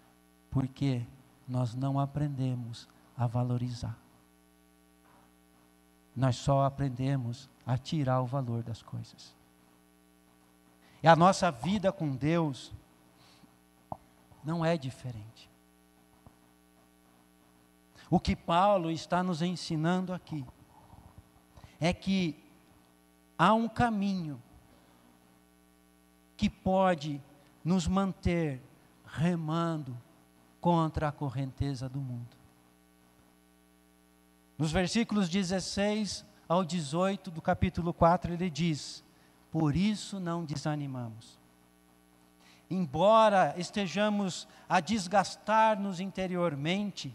porque nós não aprendemos a valorizar. Nós só aprendemos a tirar o valor das coisas. E a nossa vida com Deus não é diferente. O que Paulo está nos ensinando aqui é que há um caminho que pode nos manter remando contra a correnteza do mundo. Nos versículos 16 ao 18 do capítulo 4, ele diz: por isso não desanimamos. Embora estejamos a desgastar-nos interiormente,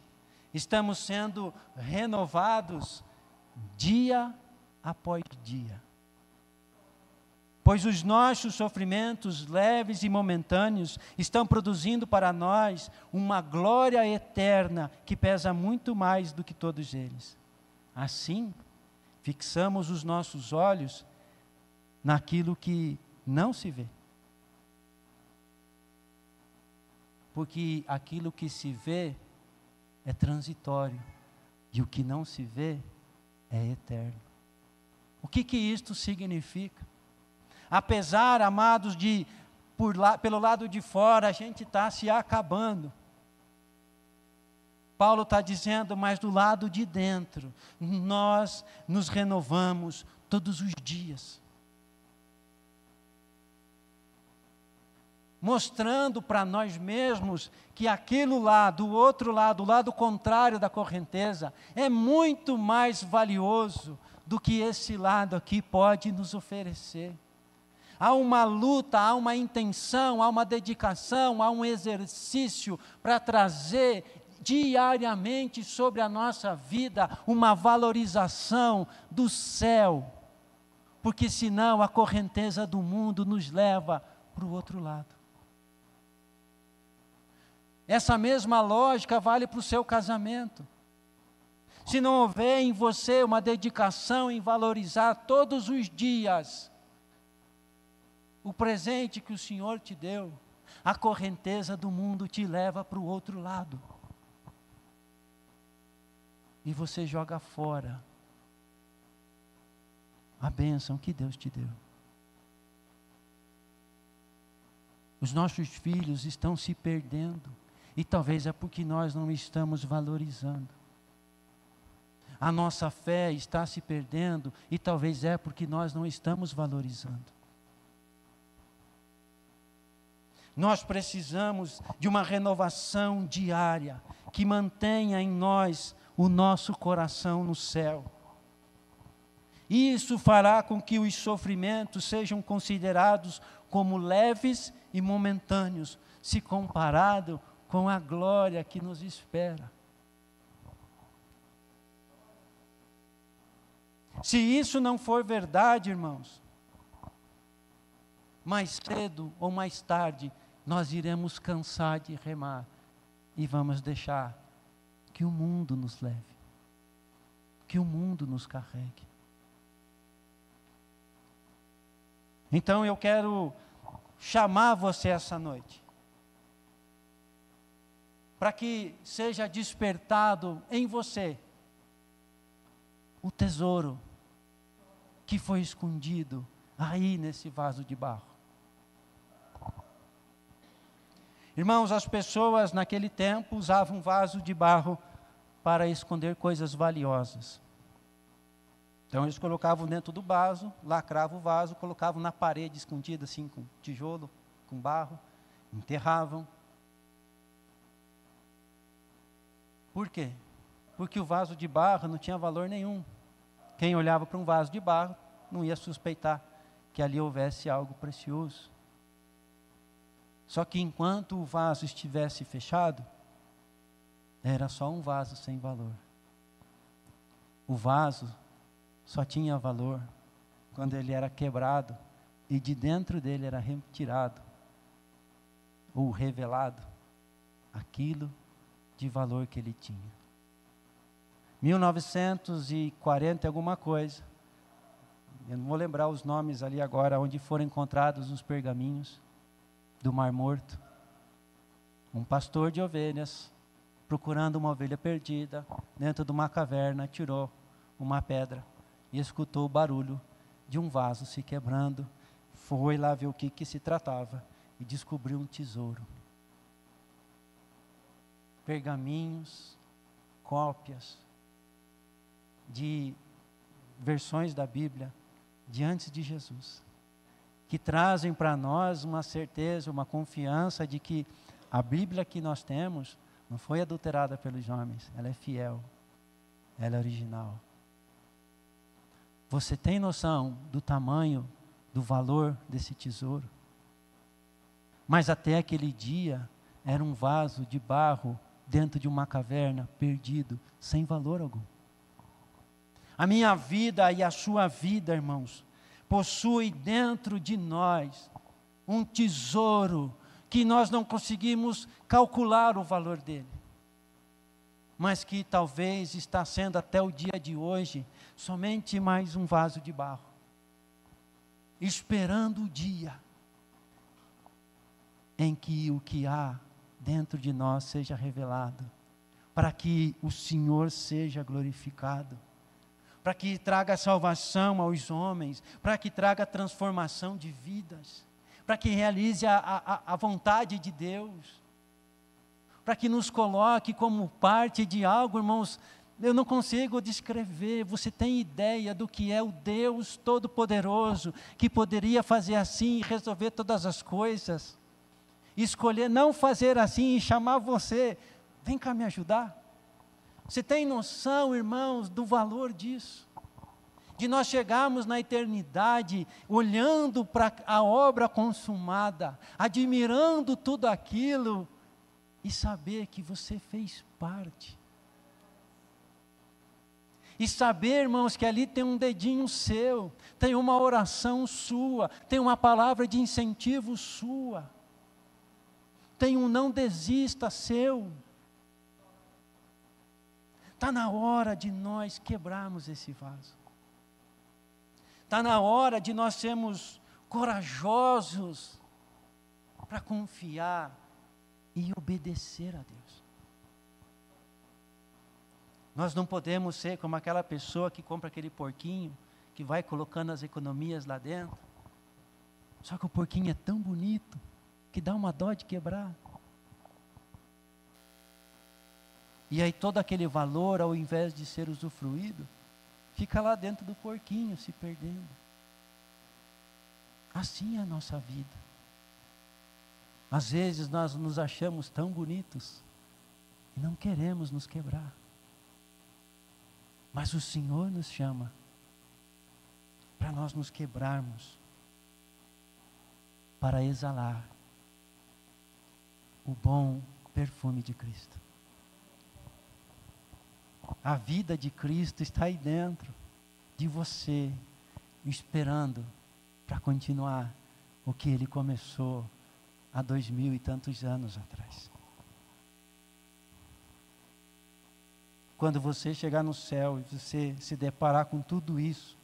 estamos sendo renovados dia após dia. Pois os nossos sofrimentos leves e momentâneos estão produzindo para nós uma glória eterna que pesa muito mais do que todos eles. Assim, fixamos os nossos olhos naquilo que não se vê. porque aquilo que se vê é transitório e o que não se vê é eterno. O que isto significa? Apesar, amados, de pelo lado de fora a gente está se acabando, Paulo está dizendo, mas do lado de dentro, nós nos renovamos todos os dias. Mostrando para nós mesmos que aquilo lá, do outro lado, o lado contrário da correnteza, é muito mais valioso do que esse lado aqui pode nos oferecer. Há uma luta, há uma intenção, há uma dedicação, há um exercício para trazer diariamente sobre a nossa vida uma valorização do céu, porque senão a correnteza do mundo nos leva para o outro lado. Essa mesma lógica vale para o seu casamento. Se não houver em você uma dedicação em valorizar todos os dias o presente que o Senhor te deu, a correnteza do mundo te leva para o outro lado. E você joga fora a bênção que Deus te deu. Os nossos filhos estão se perdendo, e talvez é porque nós não estamos valorizando. A nossa fé está se perdendo, e talvez é porque nós não estamos valorizando. Nós precisamos de uma renovação diária, que mantenha em nós o nosso coração no céu. Isso fará com que os sofrimentos sejam considerados como leves e momentâneos, se comparado com a glória que nos espera. Se isso não for verdade, irmãos, mais cedo ou mais tarde, nós iremos cansar de remar e vamos deixar que o mundo nos leve, que o mundo nos carregue. Então eu quero chamar você essa noite, para que seja despertado em você o tesouro que foi escondido aí nesse vaso de barro. Irmãos, as pessoas naquele tempo usavam um vaso de barro para esconder coisas valiosas. Então eles colocavam dentro do vaso, lacravam o vaso, colocavam na parede escondida assim com tijolo, com barro, enterravam. Por quê? Porque o vaso de barro não tinha valor nenhum. Quem olhava para um vaso de barro não ia suspeitar que ali houvesse algo precioso. Só que enquanto o vaso estivesse fechado, era só um vaso sem valor. O vaso só tinha valor quando ele era quebrado e de dentro dele era retirado ou revelado aquilo de valor que ele tinha. 1940 alguma coisa, eu não vou lembrar os nomes ali agora, onde foram encontrados os pergaminhos do Mar Morto. Um pastor de ovelhas, procurando uma ovelha perdida, dentro de uma caverna, tirou uma pedra e escutou o barulho de um vaso se quebrando, foi lá ver o que se tratava e descobriu um tesouro. Pergaminhos, cópias de versões da Bíblia de antes de Jesus, que trazem para nós uma certeza, uma confiança de que a Bíblia que nós temos não foi adulterada pelos homens, ela é fiel, ela é original. Você tem noção do tamanho, do valor desse tesouro? Mas até aquele dia, era um vaso de barro dentro de uma caverna, perdido, sem valor algum. A minha vida e a sua vida, irmãos, possui dentro de nós um tesouro que nós não conseguimos calcular o valor dele, mas que talvez está sendo até o dia de hoje somente mais um vaso de barro, esperando o dia em que o que há dentro de nós seja revelado, para que o Senhor seja glorificado, para que traga salvação aos homens, para que traga transformação de vidas, para que realize a vontade de Deus, para que nos coloque como parte de algo, irmãos. Eu não consigo descrever. Você tem ideia do que é o Deus Todo-Poderoso, que poderia fazer assim e resolver todas as coisas? Escolher não fazer assim e chamar você, vem cá me ajudar. Você tem noção, irmãos, do valor disso? De nós chegarmos na eternidade, olhando para a obra consumada, admirando tudo aquilo, e saber que você fez parte. E saber, irmãos, que ali tem um dedinho seu, tem uma oração sua, tem uma palavra de incentivo sua, tem um não desista seu. Está na hora de nós quebrarmos esse vaso. Está na hora de nós sermos corajosos para confiar e obedecer a Deus. Nós não podemos ser como aquela pessoa que compra aquele porquinho, que vai colocando as economias lá dentro. Só que o porquinho é tão bonito, que dá uma dó de quebrar. E aí todo aquele valor, ao invés de ser usufruído, fica lá dentro do porquinho, se perdendo. Assim é a nossa vida. Às vezes nós nos achamos tão bonitos e não queremos nos quebrar. Mas o Senhor nos chama para nós nos quebrarmos, para exalar o bom perfume de Cristo. A vida de Cristo está aí dentro de você, esperando para continuar o que Ele começou há 2000 e tantos anos atrás. Quando você chegar no céu e você se deparar com tudo isso,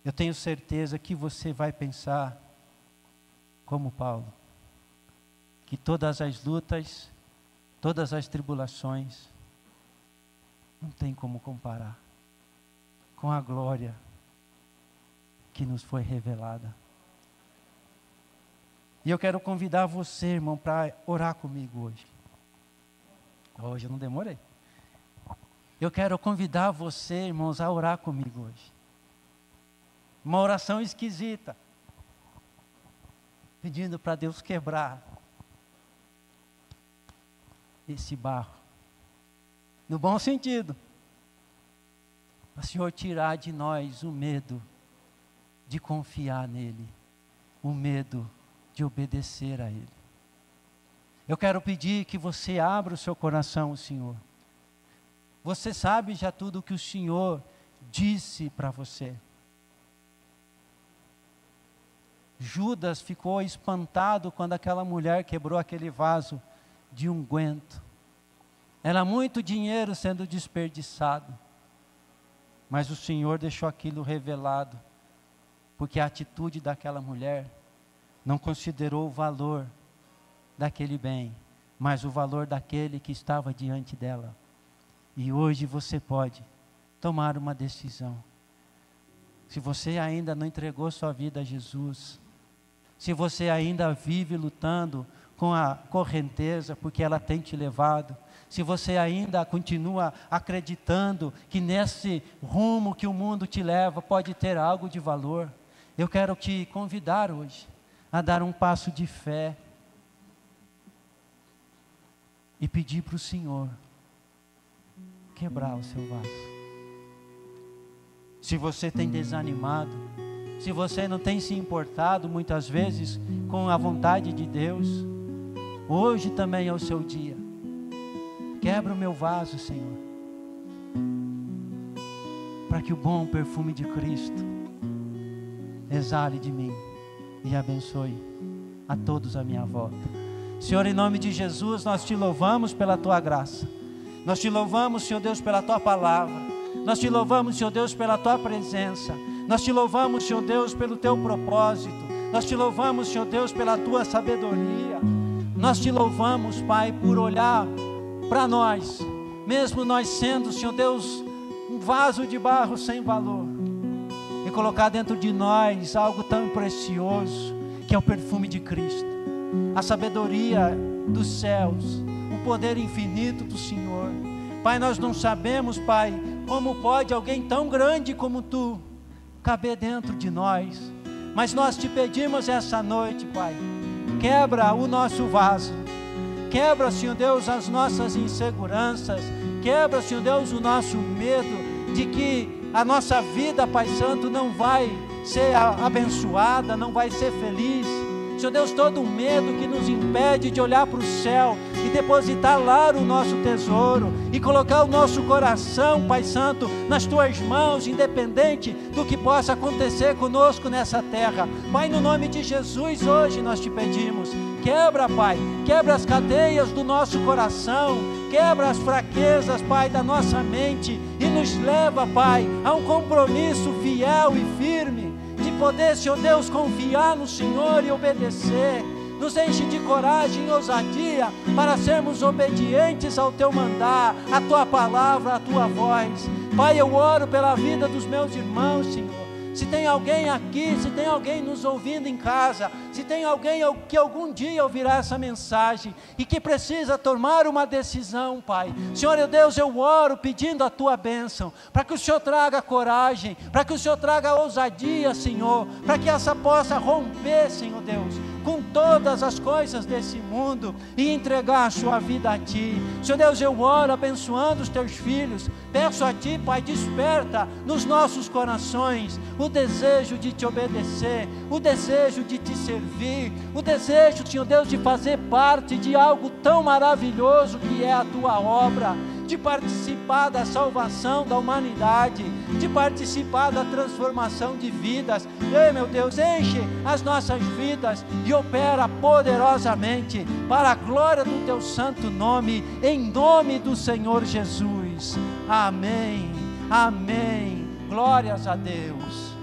eu tenho certeza que você vai pensar, como Paulo, que todas as lutas, todas as tribulações, não tem como comparar com a glória que nos foi revelada. E eu quero convidar você, irmão, para orar comigo hoje. Hoje eu não demorei. Eu quero convidar você, irmãos, a orar comigo hoje. Uma oração esquisita. Pedindo para Deus quebrar esse barro. No bom sentido. Para o Senhor tirar de nós o medo de confiar nele. O medo de obedecer a Ele. Eu quero pedir que você abra o seu coração ao Senhor. Você sabe já tudo o que o Senhor disse para você. Judas ficou espantado quando aquela mulher quebrou aquele vaso de unguento. Era muito dinheiro sendo desperdiçado. Mas o Senhor deixou aquilo revelado, porque a atitude daquela mulher não considerou o valor daquele bem, mas o valor daquele que estava diante dela. E hoje você pode tomar uma decisão. Se você ainda não entregou sua vida a Jesus, se você ainda vive lutando com a correnteza, porque ela tem te levado, se você ainda continua acreditando que nesse rumo que o mundo te leva pode ter algo de valor, eu quero te convidar hoje a dar um passo de fé e pedir para o Senhor quebrar o seu vaso. Se você tem desanimado, se você não tem se importado muitas vezes com a vontade de Deus, hoje também é o seu dia. Quebra o meu vaso, Senhor, para que o bom perfume de Cristo exale de mim e abençoe a todos à minha volta. Senhor, em nome de Jesus, nós te louvamos pela tua graça. Nós te louvamos, Senhor Deus, pela tua palavra. Nós te louvamos, Senhor Deus, pela tua presença. Nós te louvamos, Senhor Deus, pelo teu propósito. Nós te louvamos, Senhor Deus, pela tua sabedoria. Nós te louvamos, Pai, por olhar para nós, mesmo nós sendo, Senhor Deus, um vaso de barro sem valor, e colocar dentro de nós algo tão precioso, que é o perfume de Cristo, a sabedoria dos céus, o poder infinito do Senhor. Pai, nós não sabemos, Pai, como pode alguém tão grande como Tu caber dentro de nós, mas nós te pedimos essa noite, Pai, quebra o nosso vaso, quebra, Senhor Deus, as nossas inseguranças, quebra, Senhor Deus, o nosso medo de que a nossa vida, Pai Santo, não vai ser abençoada, não vai ser feliz. Senhor Deus, todo o medo que nos impede de olhar para o céu e depositar lá o nosso tesouro e colocar o nosso coração, Pai Santo, nas Tuas mãos, independente do que possa acontecer conosco nessa terra. Pai, no nome de Jesus, hoje nós te pedimos, quebra, Pai, quebra as cadeias do nosso coração, quebra as fraquezas, Pai, da nossa mente e nos leva, Pai, a um compromisso fiel e firme de poder, Senhor Deus, confiar no Senhor e obedecer. Nos enche de coragem e ousadia para sermos obedientes ao Teu mandar, à Tua palavra, à Tua voz. Pai, eu oro pela vida dos meus irmãos, Senhor. Se tem alguém aqui, se tem alguém nos ouvindo em casa, se tem alguém que algum dia ouvirá essa mensagem e que precisa tomar uma decisão, Pai, Senhor Deus, eu oro pedindo a Tua bênção, para que o Senhor traga coragem, para que o Senhor traga ousadia, Senhor, para que essa possa romper, Senhor Deus, com todas as coisas desse mundo e entregar a sua vida a Ti. Senhor Deus, eu oro abençoando os Teus filhos, peço a Ti, Pai, desperta nos nossos corações o desejo de Te obedecer, o desejo de Te servir, o desejo, Senhor Deus, de fazer parte de algo tão maravilhoso que é a Tua obra, de participar da salvação da humanidade, de participar da transformação de vidas. Ei, meu Deus, enche as nossas vidas e opera poderosamente para a glória do Teu santo nome, em nome do Senhor Jesus. Amém, amém, glórias a Deus.